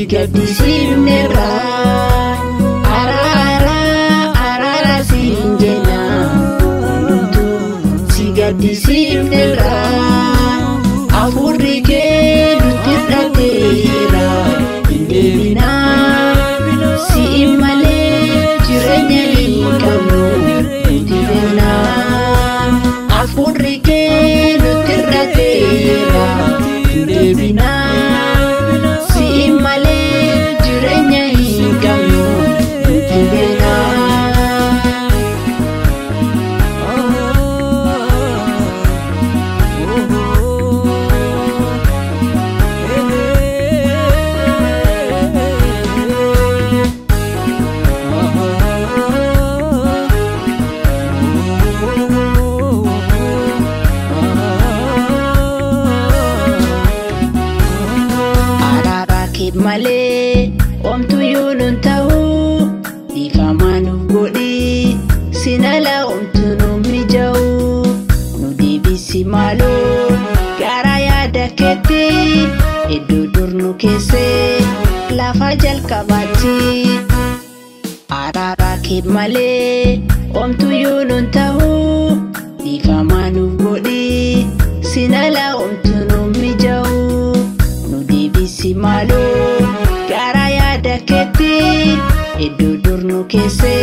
si gaddisiifnerra araara siin jenna hundumtuu si gaddisiifnerra hafuurri kee nutti hir'ateera hin deebinaa si'i malee jireenya hin qabnu nuti beekna hafuurri kee nutti hir'ateera hin deebinaa si'i malee jireenya hin qabnu nuti beekna. Malee omtuyyuu nun ta'u dhiifamaa nuuf godhi sinala omtu nu mija'u nu deebisi maaloo gara yaada keetti iddoo dur nu keesse lafa jalqabaatti araara kee malee omtuyyuu nun ta'u dhiifamaa nuuf godhi sinala omtu nu mija'u nu deebisi maaloo gara yaada keetti iddoo dur nu keesse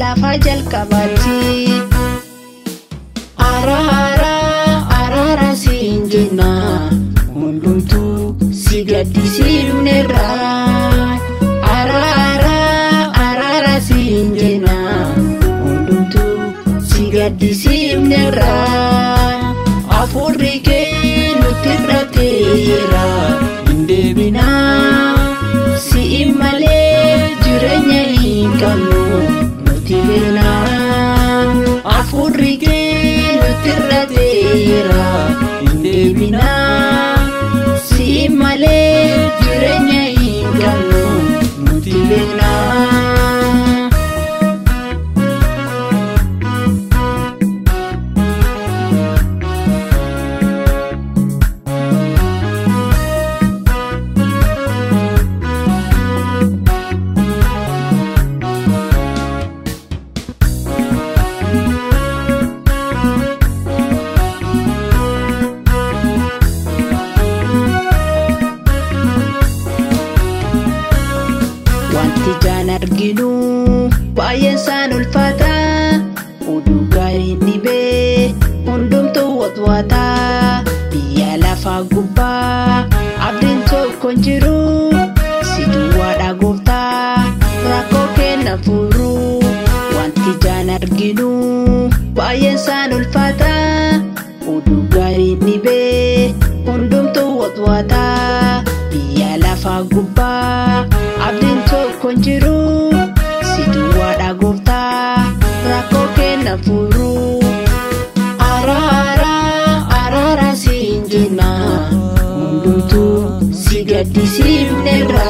lafa jalqabaatti araara siin jenna hundumtuu si gaddisiifnerra araara siin jenna hundumtuu si gaddisiifnerra hafuurri kee nutti hir'ateera hin deebinaa si'i malee jireenya hin qabnu nuti beekna hafuurri kee nutti hir'ateera hin deebinaa si'i malee jireenya hin qabnu nuti beekna. Wanti jaan arginu baay'een isaan ulfaata oduu gaarii dhibee hundumtuu watwaata biyya lafaa gubbaa abdiin tokko hin jiru si duwwaadha gooftaa rakkoo kenna furu. Wanti jaan arginu baay'een isaan ulfaata oduu gaarii dhibee hundumtuu watwaata biyya lafaa gubbaa abdiin tokko hin jiru si duwwaadha gooftaa rakkoo kenna furu. Araara siin jenna hundumtuu si gaddisiifnerra